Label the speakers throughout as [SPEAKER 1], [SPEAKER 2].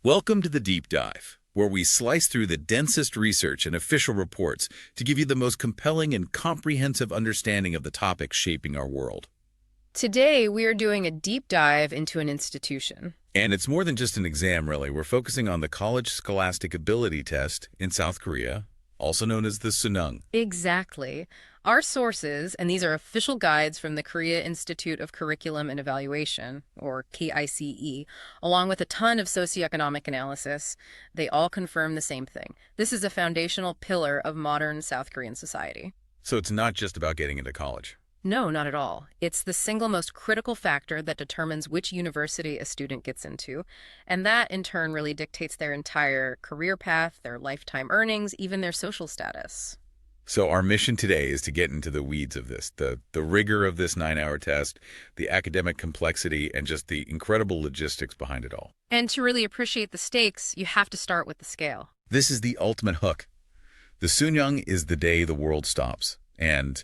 [SPEAKER 1] Welcome to the Deep Dive, where we slice through the densest research and official reports to give you the most compelling and comprehensive understanding of the topics shaping our world.
[SPEAKER 2] Today, we are doing a deep dive into an institution.
[SPEAKER 1] And it's more than just an exam, really. We're focusing on the College Scholastic Ability Test in South Korea, also known as the Suneung.
[SPEAKER 2] Exactly. Our sources, and these are official guides from the Korea Institute of Curriculum and Evaluation, or KICE, along with a ton of socioeconomic analysis, they all confirm the same thing. This is a foundational pillar of modern South Korean society.
[SPEAKER 1] So it's not just about getting into college.
[SPEAKER 2] No, not at all. It's the single most critical factor that determines which university a student gets into, and that in turn really dictates their entire career path, their lifetime earnings, even their social status.
[SPEAKER 1] So our mission today is to get into the weeds of this, the rigor of this 9-hour test, the academic complexity, and just the incredible logistics behind it all.
[SPEAKER 2] And to really appreciate the stakes, you have to start with the scale.
[SPEAKER 1] This is the ultimate hook. The Suneung is the day the world stops. And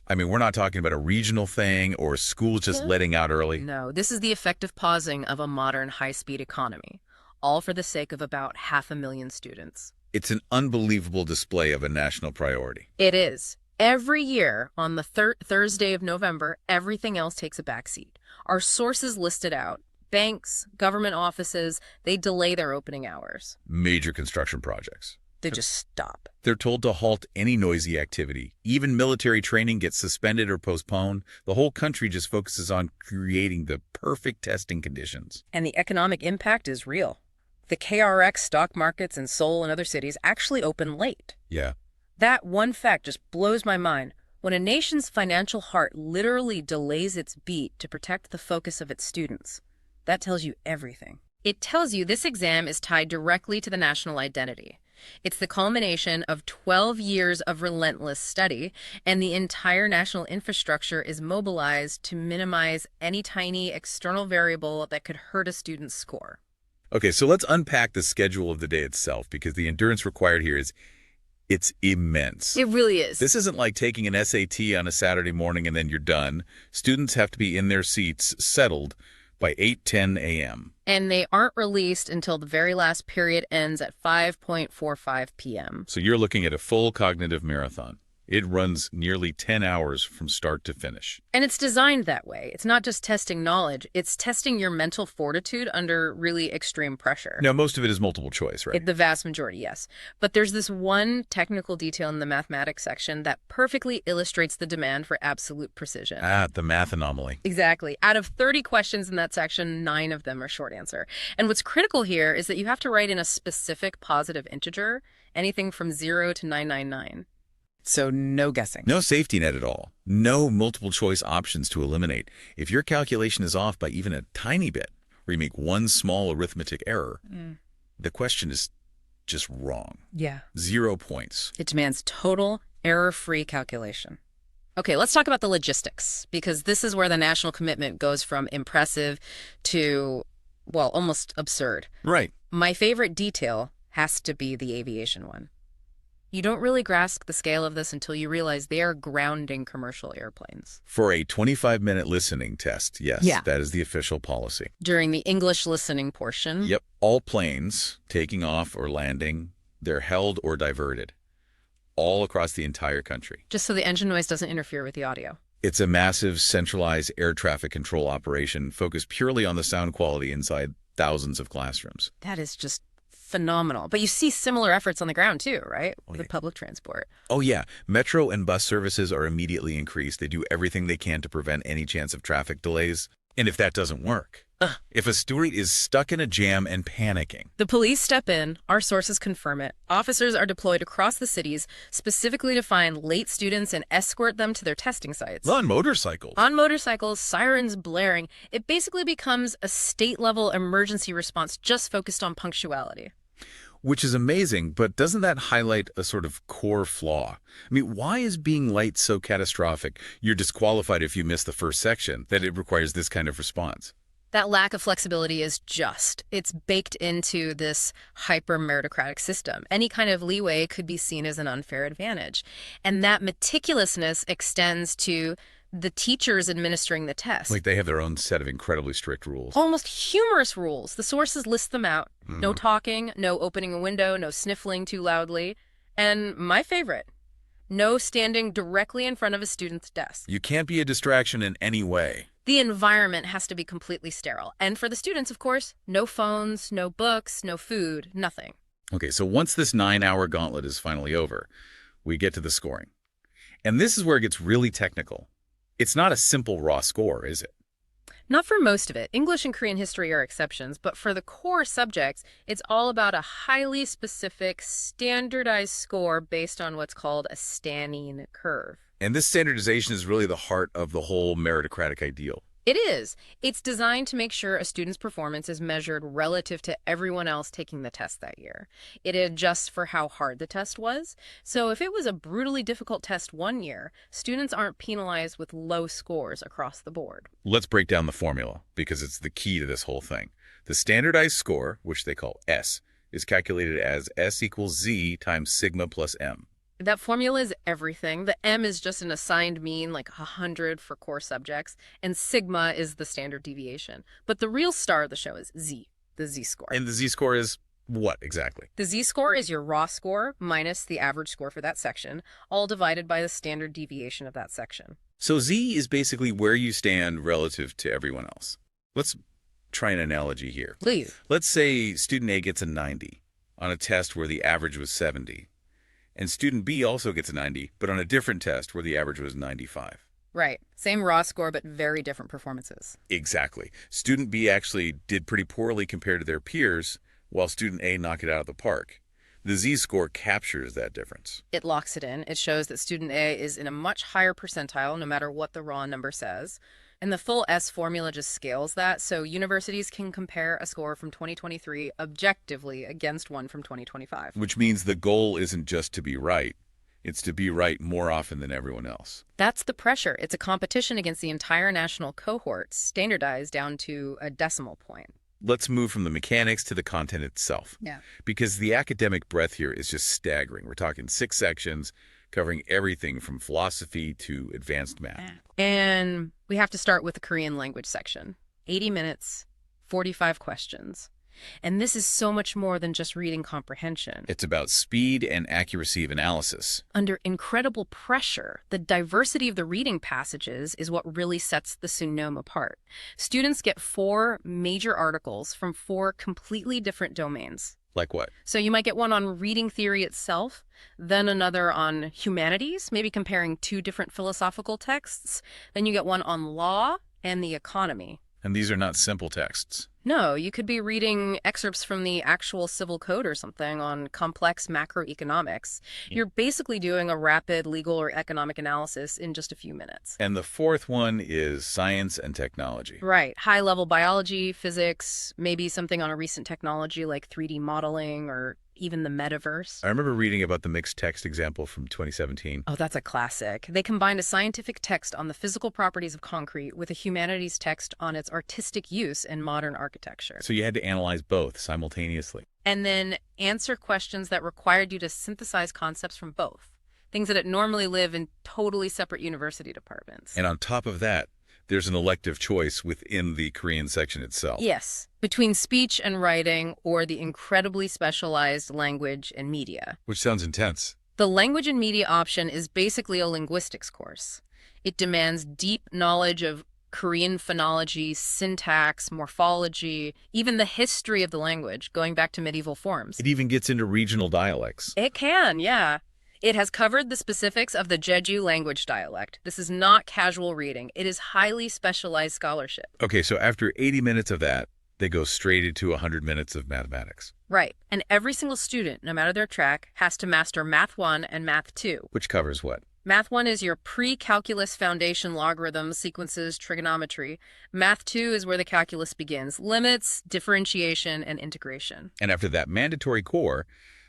[SPEAKER 1] we're not talking about a regional thing or schools just letting out early.
[SPEAKER 2] No, this is the effective pausing of a modern high-speed economy, all for the sake of about 500,000 students.
[SPEAKER 1] It's an unbelievable display of a national priority.
[SPEAKER 2] It is. Every year, on the Thursday of November, everything else takes a backseat. Our sources listed out. Banks, government offices, they delay their opening hours.
[SPEAKER 1] Major construction projects.
[SPEAKER 2] They just stop.
[SPEAKER 1] They're told to halt any noisy activity. Even military training gets suspended or postponed. The whole country just focuses on creating the perfect testing conditions.
[SPEAKER 2] And the economic impact is real. The KRX stock markets in Seoul and other cities actually open late.
[SPEAKER 1] Yeah.
[SPEAKER 2] That one fact just blows my mind. When a nation's financial heart literally delays its beat to protect the focus of its students, that tells you everything. It tells you this exam is tied directly to the national identity. It's the culmination of 12 years of relentless study, and the entire national infrastructure is mobilized to minimize any tiny external variable that could hurt a student's score.
[SPEAKER 1] Okay, so let's unpack the schedule of the day itself, because the endurance required here it's immense.
[SPEAKER 2] It really is.
[SPEAKER 1] This isn't like taking an SAT on a Saturday morning and then you're done. Students have to be in their seats, settled, by 8:10 a.m.
[SPEAKER 2] And they aren't released until the very last period ends at 5:45 p.m.
[SPEAKER 1] So you're looking at a full cognitive marathon. It runs nearly 10 hours from start to finish.
[SPEAKER 2] And it's designed that way. It's not just testing knowledge. It's testing your mental fortitude under really extreme pressure.
[SPEAKER 1] Now, most of it is multiple choice, right?
[SPEAKER 2] The vast majority, yes. But there's this one technical detail in the mathematics section that perfectly illustrates the demand for absolute precision.
[SPEAKER 1] The math anomaly.
[SPEAKER 2] Exactly. Out of 30 questions in that section, 9 of them are short answer. And what's critical here is that you have to write in a specific positive integer, anything from 0 to 999.
[SPEAKER 3] So no guessing.
[SPEAKER 1] No safety net at all. No multiple choice options to eliminate. If your calculation is off by even a tiny bit, or you make one small arithmetic error, the question is just wrong.
[SPEAKER 2] Yeah.
[SPEAKER 1] 0 points.
[SPEAKER 2] It demands total error-free calculation. Okay, let's talk about the logistics, because this is where the national commitment goes from impressive to, well, almost absurd.
[SPEAKER 1] Right.
[SPEAKER 2] My favorite detail has to be the aviation one. You don't really grasp the scale of this until you realize they are grounding commercial airplanes.
[SPEAKER 1] For a 25-minute listening test, yes, that is the official policy.
[SPEAKER 2] During the English listening portion.
[SPEAKER 1] Yep, all planes taking off or landing, they're held or diverted, all across the entire country.
[SPEAKER 2] Just so the engine noise doesn't interfere with the audio.
[SPEAKER 1] It's a massive centralized air traffic control operation focused purely on the sound quality inside thousands of classrooms.
[SPEAKER 2] That is just phenomenal. But you see similar efforts on the ground too, right? With public transport.
[SPEAKER 1] Oh yeah. Metro and bus services are immediately increased. They do everything they can to prevent any chance of traffic delays. And if that doesn't work, if a student is stuck in a jam and panicking,
[SPEAKER 2] the police step in. Our sources confirm it. Officers are deployed across the cities specifically to find late students and escort them to their testing sites.
[SPEAKER 1] On motorcycles.
[SPEAKER 2] On motorcycles, sirens blaring. It basically becomes a state-level emergency response just focused on punctuality.
[SPEAKER 1] Which is amazing, but doesn't that highlight a sort of core flaw? Why is being late so catastrophic? You're disqualified if you miss the first section, that it requires this kind of response.
[SPEAKER 2] That lack of flexibility is it's baked into this hyper-meritocratic system. Any kind of leeway could be seen as an unfair advantage. And that meticulousness extends to the teachers administering the test.
[SPEAKER 1] Like they have their own set of incredibly strict rules.
[SPEAKER 2] Almost humorous rules. The sources list them out. No talking, no opening a window, no sniffling too loudly. And my favorite, no standing directly in front of a student's desk.
[SPEAKER 1] You can't be a distraction in any way.
[SPEAKER 2] The environment has to be completely sterile. And for the students, of course, no phones, no books, no food, nothing.
[SPEAKER 1] Okay, so once this 9-hour gauntlet is finally over, we get to the scoring. And this is where it gets really technical. It's not a simple raw score, is it?
[SPEAKER 2] Not for most of it. English and Korean history are exceptions, but for the core subjects, it's all about a highly specific, standardized score based on what's called a Stanning curve.
[SPEAKER 1] And this standardization is really the heart of the whole meritocratic ideal.
[SPEAKER 2] It is. It's designed to make sure a student's performance is measured relative to everyone else taking the test that year. It adjusts for how hard the test was. So if it was a brutally difficult test one year, students aren't penalized with low scores across the board.
[SPEAKER 1] Let's break down the formula, because it's the key to this whole thing. The standardized score, which they call S, is calculated as S equals Z times sigma plus M.
[SPEAKER 2] That formula is everything. The M is just an assigned mean, like 100 for core subjects, and sigma is the standard deviation. But the real star of the show is Z, the Z-score.
[SPEAKER 1] And the Z-score is what exactly?
[SPEAKER 2] The Z-score is your raw score minus the average score for that section, all divided by the standard deviation of that section.
[SPEAKER 1] So Z is basically where you stand relative to everyone else. Let's try an analogy here.
[SPEAKER 2] Please.
[SPEAKER 1] Let's say student A gets a 90 on a test where the average was 70. And student B also gets a 90, but on a different test where the average was 95.
[SPEAKER 2] Right. Same raw score, but very different performances.
[SPEAKER 1] Exactly. Student B actually did pretty poorly compared to their peers, while student A knocked it out of the park. The Z-score captures that difference.
[SPEAKER 2] It locks it in. It shows that student A is in a much higher percentile, no matter what the raw number says. And the full S formula just scales that, so universities can compare a score from 2023 objectively against one from 2025.
[SPEAKER 1] Which means the goal isn't just to be right. It's to be right more often than everyone else.
[SPEAKER 2] That's the pressure. It's a competition against the entire national cohort, standardized down to a decimal point.
[SPEAKER 1] Let's move from the mechanics to the content itself.
[SPEAKER 2] Yeah.
[SPEAKER 1] Because the academic breadth here is just staggering. We're talking 6 sections covering everything from philosophy to advanced math.
[SPEAKER 2] And we have to start with the Korean language section. 80 minutes, 45 questions. And this is so much more than just reading comprehension.
[SPEAKER 1] It's about speed and accuracy of analysis.
[SPEAKER 2] Under incredible pressure, the diversity of the reading passages is what really sets the Suneung apart. Students get 4 major articles from 4 completely different domains.
[SPEAKER 1] Like what?
[SPEAKER 2] So you might get one on reading theory itself, then another on humanities, maybe comparing 2 different philosophical texts. Then you get one on law and the economy.
[SPEAKER 1] And these are not simple texts.
[SPEAKER 2] No, you could be reading excerpts from the actual civil code or something on complex macroeconomics. You're basically doing a rapid legal or economic analysis in just a few minutes.
[SPEAKER 1] And the 4th one is science and technology.
[SPEAKER 2] Right. High-level biology, physics, maybe something on a recent technology like 3D modeling or even the metaverse.
[SPEAKER 1] I remember reading about the mixed text example from 2017.
[SPEAKER 2] Oh, that's a classic. They combined a scientific text on the physical properties of concrete with a humanities text on its artistic use in modern architecture.
[SPEAKER 1] So you had to analyze both simultaneously.
[SPEAKER 2] And then answer questions that required you to synthesize concepts from both. Things that normally live in totally separate university departments.
[SPEAKER 1] And on top of that, there's an elective choice within the Korean section itself.
[SPEAKER 2] Yes, between speech and writing or the incredibly specialized language and media.
[SPEAKER 1] Which sounds intense.
[SPEAKER 2] The language and media option is basically a linguistics course. It demands deep knowledge of Korean phonology, syntax, morphology, even the history of the language, going back to medieval forms.
[SPEAKER 1] It even gets into regional dialects.
[SPEAKER 2] It can, yeah. It has covered the specifics of the Jeju language dialect. This is not casual reading. It is highly specialized scholarship.
[SPEAKER 1] Okay, so after 80 minutes of that, they go straight into 100 minutes of mathematics.
[SPEAKER 2] Right. And every single student, no matter their track, has to master Math 1 and Math 2.
[SPEAKER 1] Which covers what?
[SPEAKER 2] Math 1 is your pre-calculus foundation logarithms, sequences, trigonometry. Math 2 is where the calculus begins. Limits, differentiation, and integration.
[SPEAKER 1] And after that mandatory core,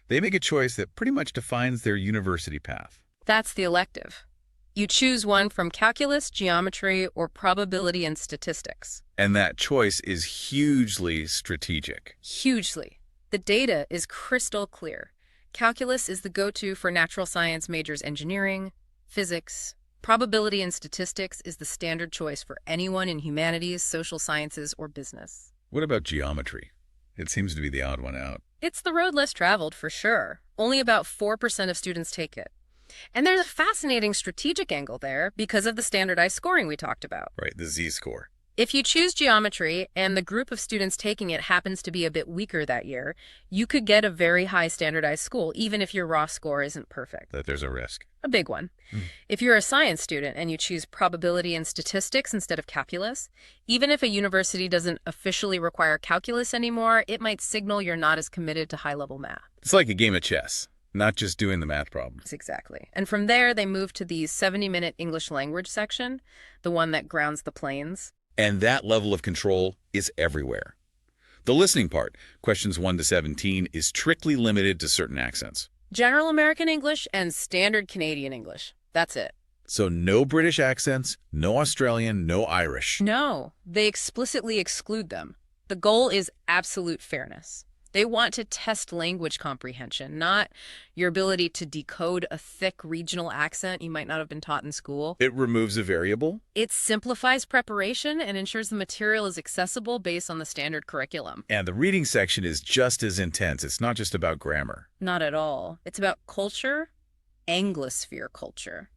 [SPEAKER 1] they make a choice that pretty much defines their university path.
[SPEAKER 2] That's the elective. You choose one from calculus, geometry, or probability and statistics.
[SPEAKER 1] And that choice is hugely strategic.
[SPEAKER 2] Hugely. The data is crystal clear. Calculus is the go-to for natural science majors engineering, physics, Probability and statistics is the standard choice for anyone in humanities, social sciences, or business.
[SPEAKER 1] What about geometry? It seems to be the odd one out.
[SPEAKER 2] It's the road less traveled, for sure. Only about 4% of students take it. And there's a fascinating strategic angle there because of the standardized scoring we talked about.
[SPEAKER 1] Right, the Z-score.
[SPEAKER 2] If you choose geometry and the group of students taking it happens to be a bit weaker that year, you could get a very high standardized school, even if your raw score isn't perfect.
[SPEAKER 1] That there's a risk.
[SPEAKER 2] A big one. If you're a science student and you choose probability and statistics instead of calculus, even if a university doesn't officially require calculus anymore, it might signal you're not as committed to high-level math.
[SPEAKER 1] It's like a game of chess, not just doing the math problems.
[SPEAKER 2] Exactly. And from there, they move to the 70-minute English language section, the one that grounds the planes.
[SPEAKER 1] And that level of control is everywhere. The listening part, questions 1 to 17, is strictly limited to certain accents.
[SPEAKER 2] General American English and Standard Canadian English. That's it.
[SPEAKER 1] So no British accents, no Australian, no Irish.
[SPEAKER 2] No, they explicitly exclude them. The goal is absolute fairness. They want to test language comprehension, not your ability to decode a thick regional accent you might not have been taught in school.
[SPEAKER 1] It removes a variable.
[SPEAKER 2] It simplifies preparation and ensures the material is accessible based on the standard curriculum.
[SPEAKER 1] And the reading section is just as intense. It's not just about grammar.
[SPEAKER 2] Not at all. It's about culture, Anglosphere culture.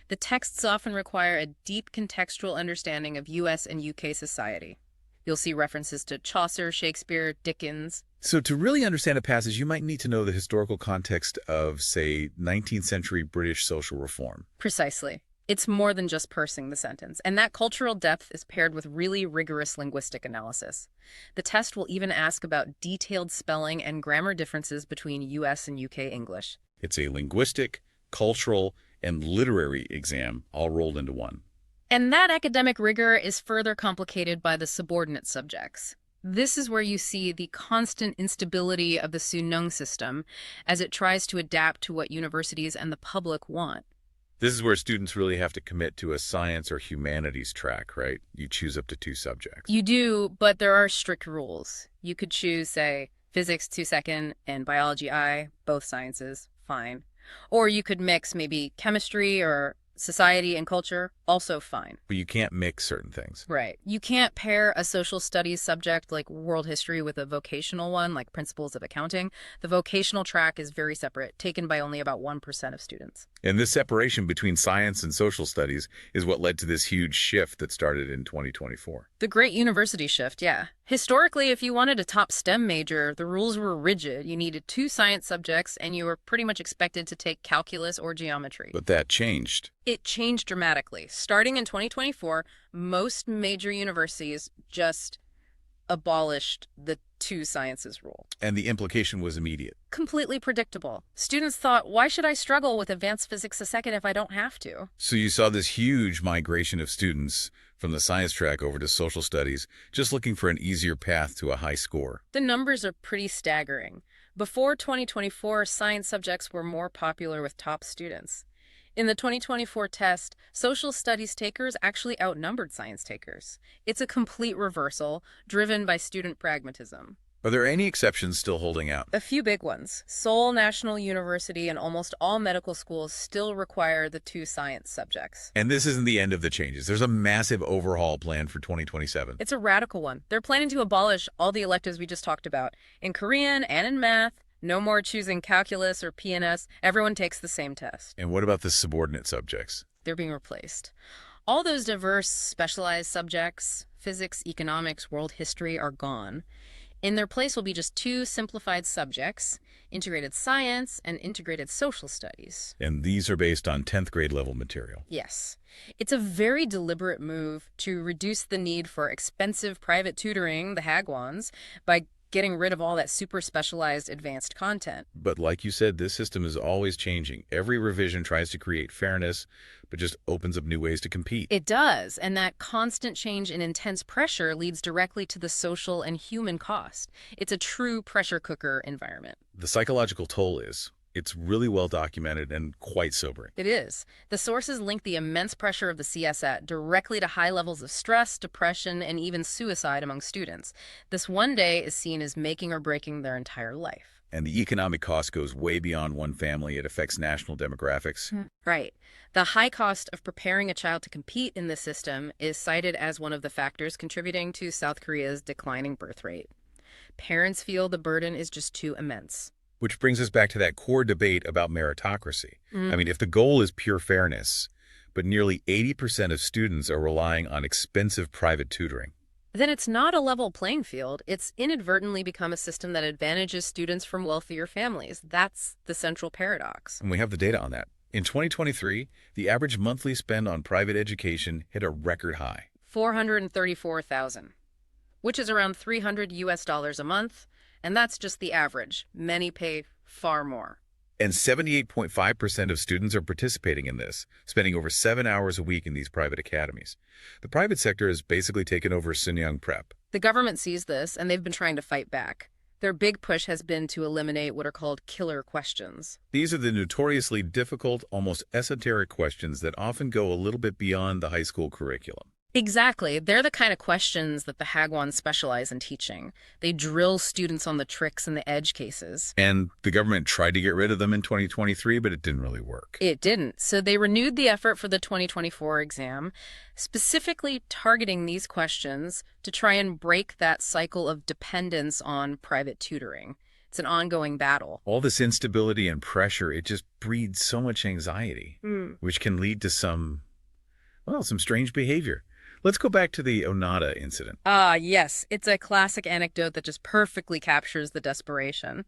[SPEAKER 2] The texts often require a deep contextual understanding of US and UK society. You'll see references to Chaucer, Shakespeare, Dickens.
[SPEAKER 1] So to really understand a passage, you might need to know the historical context of, say, 19th century British social reform.
[SPEAKER 2] Precisely. It's more than just parsing the sentence, and that cultural depth is paired with really rigorous linguistic analysis. The test will even ask about detailed spelling and grammar differences between US and UK English.
[SPEAKER 1] It's a linguistic, cultural, and literary exam all rolled into one.
[SPEAKER 2] And that academic rigor is further complicated by the subordinate subjects. This is where you see the constant instability of the Suneung system as it tries to adapt to what universities and the public want.
[SPEAKER 1] This is where students really have to commit to a science or humanities track, right? You choose up to 2 subjects.
[SPEAKER 2] You do, but there are strict rules. You could choose, say, physics 2 and biology I, both sciences, fine. Or you could mix maybe chemistry or society and culture, also fine.
[SPEAKER 1] But you can't mix certain things.
[SPEAKER 2] Right. You can't pair a social studies subject like world history with a vocational one like principles of accounting. The vocational track is very separate, taken by only about 1% of students.
[SPEAKER 1] And this separation between science and social studies is what led to this huge shift that started in 2024.
[SPEAKER 2] The great university shift, yeah. Historically, if you wanted a top STEM major, the rules were rigid. You needed 2 science subjects, and you were pretty much expected to take calculus or geometry.
[SPEAKER 1] But that changed.
[SPEAKER 2] It changed dramatically. Starting in 2024, most major universities just abolished the 2 sciences rule.
[SPEAKER 1] And the implication was immediate.
[SPEAKER 2] Completely predictable. Students thought, why should I struggle with advanced physics II if I don't have to?
[SPEAKER 1] So you saw this huge migration of students from the science track over to social studies, just looking for an easier path to a high score.
[SPEAKER 2] The numbers are pretty staggering. Before 2024, science subjects were more popular with top students. In the 2024 test, social studies takers actually outnumbered science takers. It's a complete reversal, driven by student pragmatism.
[SPEAKER 1] Are there any exceptions still holding out?
[SPEAKER 2] A few big ones. Seoul National University and almost all medical schools still require the 2 science subjects.
[SPEAKER 1] And this isn't the end of the changes. There's a massive overhaul planned for 2027.
[SPEAKER 2] It's a radical one. They're planning to abolish all the electives we just talked about. In Korean and in math, no more choosing calculus or PNS. Everyone takes the same test.
[SPEAKER 1] And what about the subordinate subjects?
[SPEAKER 2] They're being replaced. All those diverse, specialized subjects, physics, economics, world history, are gone. In their place will be just 2 simplified subjects, integrated science and integrated social studies.
[SPEAKER 1] And these are based on 10th grade level material.
[SPEAKER 2] Yes. It's a very deliberate move to reduce the need for expensive private tutoring, the Hagwons, by getting rid of all that super specialized advanced content.
[SPEAKER 1] But like you said, this system is always changing. Every revision tries to create fairness, but just opens up new ways to compete.
[SPEAKER 2] It does, and that constant change and intense pressure leads directly to the social and human cost. It's a true pressure cooker environment.
[SPEAKER 1] The psychological toll is, it's really well documented and quite sobering.
[SPEAKER 2] It is. The sources link the immense pressure of the CSAT directly to high levels of stress, depression, and even suicide among students. This one day is seen as making or breaking their entire life.
[SPEAKER 1] And the economic cost goes way beyond one family. It affects national demographics.
[SPEAKER 2] Right. The high cost of preparing a child to compete in this system is cited as one of the factors contributing to South Korea's declining birth rate. Parents feel the burden is just too immense.
[SPEAKER 1] Which brings us back to that core debate about meritocracy. I mean, if the goal is pure fairness, but nearly 80% of students are relying on expensive private tutoring.
[SPEAKER 2] Then it's not a level playing field. It's inadvertently become a system that advantages students from wealthier families. That's the central paradox.
[SPEAKER 1] And we have the data on that. In 2023, the average monthly spend on private education hit a record high.
[SPEAKER 2] $434,000, which is around $300 a month, and that's just the average. Many pay far more.
[SPEAKER 1] And 78.5% of students are participating in this, spending over 7 hours a week in these private academies. The private sector has basically taken over Suneung prep.
[SPEAKER 2] The government sees this, and they've been trying to fight back. Their big push has been to eliminate what are called killer questions.
[SPEAKER 1] These are the notoriously difficult, almost esoteric questions that often go a little bit beyond the high school curriculum.
[SPEAKER 2] Exactly. They're the kind of questions that the Hagwons specialize in teaching. They drill students on the tricks and the edge cases.
[SPEAKER 1] And the government tried to get rid of them in 2023, but it didn't really work.
[SPEAKER 2] It didn't. So they renewed the effort for the 2024 exam, specifically targeting these questions to try and break that cycle of dependence on private tutoring. It's an ongoing battle.
[SPEAKER 1] All this instability and pressure, it just breeds so much anxiety, which can lead to some strange behavior. Let's go back to the Onada incident.
[SPEAKER 2] Ah, yes. It's a classic anecdote that just perfectly captures the desperation.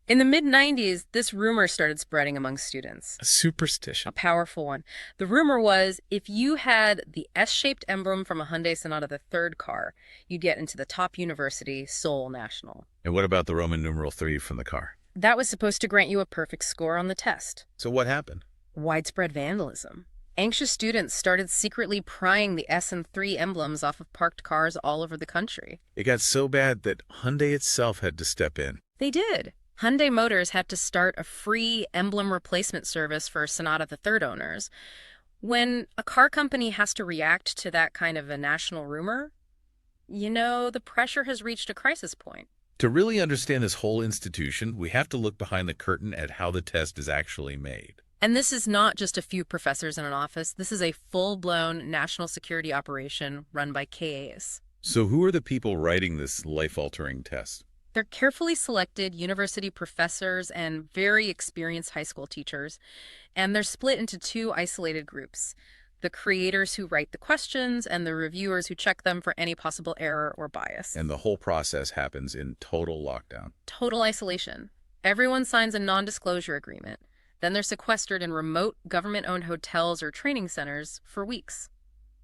[SPEAKER 2] In the mid-90s, this rumor started spreading among students.
[SPEAKER 1] A superstition.
[SPEAKER 2] A powerful one. The rumor was if you had the S-shaped emblem from a Hyundai Sonata the third car, you'd get into the top university, Seoul National.
[SPEAKER 1] And what about the Roman numeral 3 from the car?
[SPEAKER 2] That was supposed to grant you a perfect score on the test.
[SPEAKER 1] So what happened?
[SPEAKER 2] Widespread vandalism. Anxious students started secretly prying the S and 3 emblems off of parked cars all over the country.
[SPEAKER 1] It got so bad that Hyundai itself had to step in.
[SPEAKER 2] They did. Hyundai Motors had to start a free emblem replacement service for Sonata the third owners. When a car company has to react to that kind of a national rumor, the pressure has reached a crisis point.
[SPEAKER 1] To really understand this whole institution, we have to look behind the curtain at how the test is actually made.
[SPEAKER 2] And this is not just a few professors in an office. This is a full-blown national security operation run by KAs.
[SPEAKER 1] So who are the people writing this life-altering test?
[SPEAKER 2] They're carefully selected university professors and very experienced high school teachers, and they're split into two isolated groups: the creators who write the questions and the reviewers who check them for any possible error or bias.
[SPEAKER 1] And the whole process happens in total lockdown.
[SPEAKER 2] Total isolation. Everyone signs a non-disclosure agreement. Then they're sequestered in remote government-owned hotels or training centers for weeks.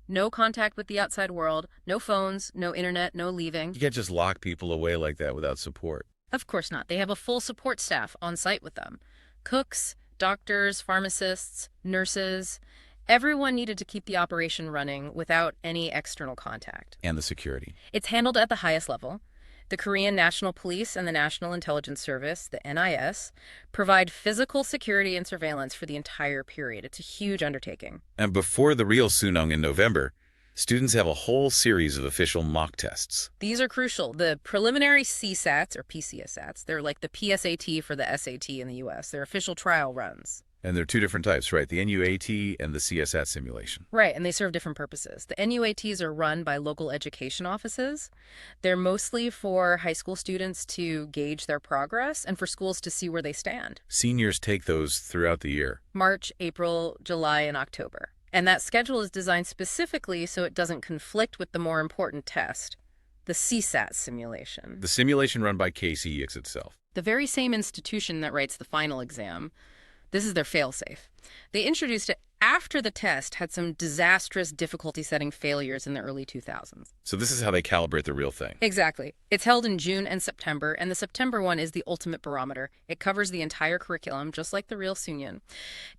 [SPEAKER 2] No contact with the outside world, no phones, no internet, no leaving.
[SPEAKER 1] You can't just lock people away like that without support.
[SPEAKER 2] Of course not. They have a full support staff on site with them. Cooks, doctors, pharmacists, nurses. Everyone needed to keep the operation running without any external contact.
[SPEAKER 1] And the security.
[SPEAKER 2] It's handled at the highest level. The Korean National Police and the National Intelligence Service, the NIS, provide physical security and surveillance for the entire period. It's a huge undertaking.
[SPEAKER 1] And before the real Suneung in November, students have a whole series of official mock tests.
[SPEAKER 2] These are crucial. The preliminary CSATs, or PCSATs, they're like the PSAT for the SAT in the U.S. They're official trial runs.
[SPEAKER 1] And there are two different types, right? The NUAT and the CSAT simulation.
[SPEAKER 2] Right, and they serve different purposes. The NUATs are run by local education offices. They're mostly for high school students to gauge their progress and for schools to see where they stand.
[SPEAKER 1] Seniors take those throughout the year.
[SPEAKER 2] March, April, July, and October. And that schedule is designed specifically so it doesn't conflict with the more important test, the CSAT simulation.
[SPEAKER 1] The simulation run by KCEX itself.
[SPEAKER 2] The very same institution that writes the final exam. This is their failsafe. They introduced it after the test had some disastrous difficulty-setting failures in the early 2000s.
[SPEAKER 1] So this is how they calibrate the real thing.
[SPEAKER 2] Exactly. It's held in June and September, and the September one is the ultimate barometer. It covers the entire curriculum, just like the real Suneung.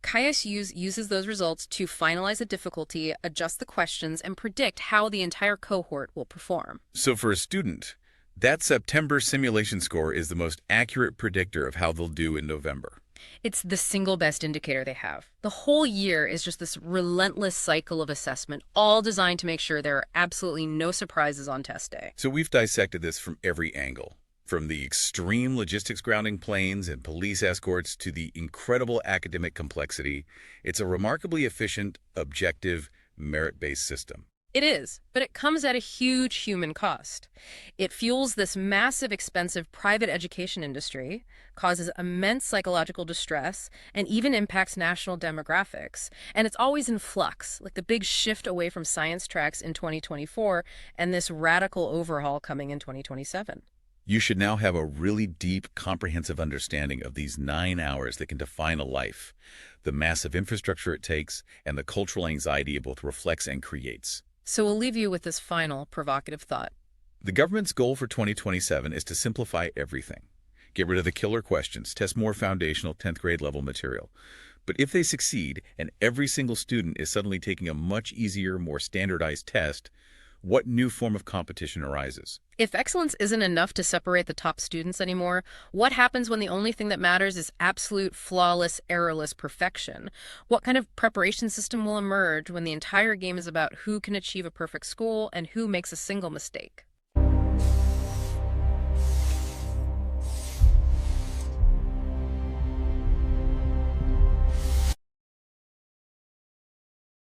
[SPEAKER 2] KSU uses those results to finalize the difficulty, adjust the questions, and predict how the entire cohort will perform.
[SPEAKER 1] So for a student, that September simulation score is the most accurate predictor of how they'll do in November.
[SPEAKER 2] It's the single best indicator they have. The whole year is just this relentless cycle of assessment, all designed to make sure there are absolutely no surprises on test day.
[SPEAKER 1] So we've dissected this from every angle. From the extreme logistics grounding planes and police escorts to the incredible academic complexity, it's a remarkably efficient, objective, merit-based system.
[SPEAKER 2] It is, but it comes at a huge human cost. It fuels this massive, expensive private education industry, causes immense psychological distress, and even impacts national demographics. And it's always in flux, like the big shift away from science tracks in 2024 and this radical overhaul coming in 2027.
[SPEAKER 1] You should now have a really deep, comprehensive understanding of these 9 hours that can define a life, the massive infrastructure it takes, and the cultural anxiety it both reflects and creates.
[SPEAKER 2] So we'll leave you with this final, provocative thought.
[SPEAKER 1] The government's goal for 2027 is to simplify everything. Get rid of the killer questions, test more foundational 10th grade level material. But if they succeed, and every single student is suddenly taking a much easier, more standardized test, what new form of competition arises?
[SPEAKER 2] If excellence isn't enough to separate the top students anymore, what happens when the only thing that matters is absolute, flawless, errorless perfection? What kind of preparation system will emerge when the entire game is about who can achieve a perfect score and who makes a single mistake?